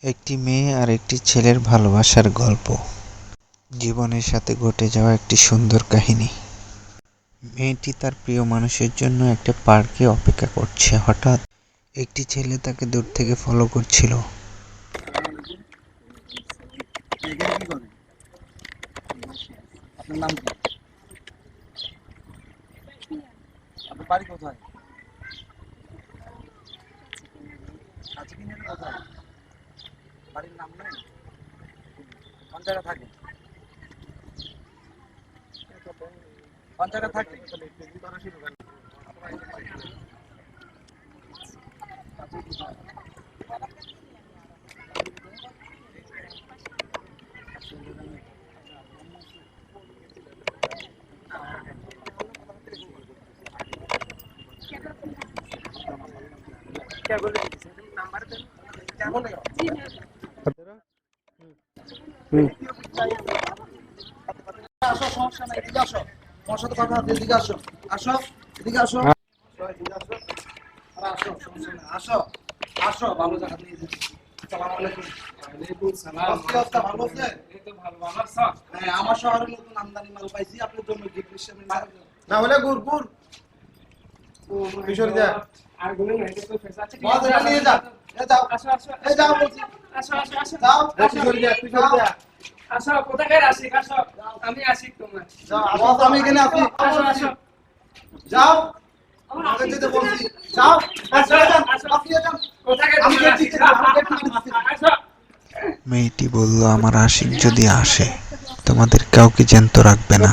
একটি মেয়ে আর একটি ছেলের ভালোবাসার গল্প। জীবনের সাথে ঘটে যাওয়া একটি সুন্দর কাহিনী। মেয়েটি তার প্রিয় মানুষের জন্য একটা পার্কে অপেক্ষা করছে। হঠাৎ একটি ছেলে তাকে দূর থেকে ফলো করছিল। আপনার নাম কি? আপনার বাড়ি কোথায়? কোথায়? বাড়ির নাম নেই? কোন জায়গায় থাকে? কোন জায়গায় থাকে? क्या बोले? नंबर दे। क्या बोलेगा? আসো, সমস্যা নাই, এদিকে আসো। তোমার সাথে কথা আছে, এদিকে আসো। আসো, এদিকে আসো। এদিকে আসো। আরে আসো, সমস্যা নাই। আসো, আসো, ভালো জায়গা নিয়ে যাচ্ছি। আসসালামু আলাইকুম। ওয়ালাইকুম সালাম। কি অবস্থা, ভালো আছেন? এই তো ভালো, ভালো আছো? হ্যাঁ, আমার শহরে নতুন আমদানি মাল পাইছি, আপনার জন্য গিফট হিসেবে না হলে গুড় গুড় কিশোর যা আর গুলো না, এটা তো ফেসা আছে কি? নিয়ে যাও। এ যাও। আসো, আসো। এই যাও বলছি। আসো, আসো, আসো। যাও, কিশোর যা, কিশোর যা। আসো, কোথায় আসি? আসো, আমি আসি তোমার। যাও, আসো, আমি এখানে আছি। আসো, আসো। যাও। আমাকে যেতে বলছি। যাও। আসো, আসো। আপনি যান। কোথায় আমি গেছি। আসো। মেয়েটি বলল, আমার আশিক যদি আসে তোমাদের কাউকে জ্যান্ত রাখবে না।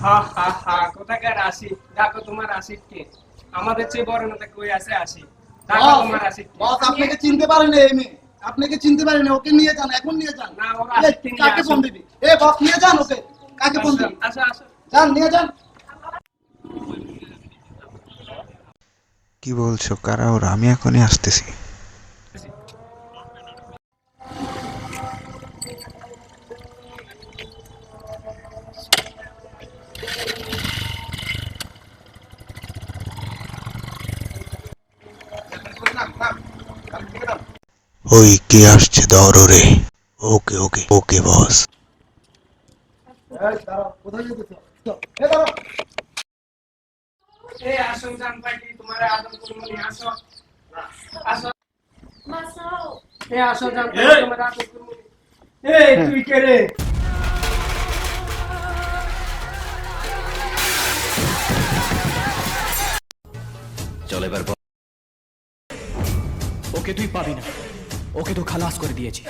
হা হা হা, কোথাকার আসি? ডাকো তোমার আশিককে। আমাদের চেয়ে বড় নেতা কই আছে আশিক? ডাকো তোমার আশিককে। বস আপনাকে চিনতে পারেনি এই মেয়ে। আপনাকে চিনতে পারেনি, ওকে নিয়ে যান, এখন নিয়ে যান। না, ওর আশিককে নিয়ে কাকে আসো। ফোন দিবি? এ বস নিয়ে যান ওকে। কাকে ফোন দিবি? আসো, আসো। যান, নিয়ে যান। কি বলছো? কারা ওরা? আমি এখনই আসতেছি। ওই কে আসছে? দৌড়ে। ওকে ওকে ওকে বস। এই দাঁড়াও, কোথায় যেতেছো? এ দাঁড়াও। এ আসো, জান পাটি তোমার আদর করবো নি, আসো। আসো। এ আসো, জান পাটি তোমার আদর করবো নি। এই তুই কে রে? চল এবার ওকে তুই পাবি না, ওকে তো খালাস করে দিয়েছি।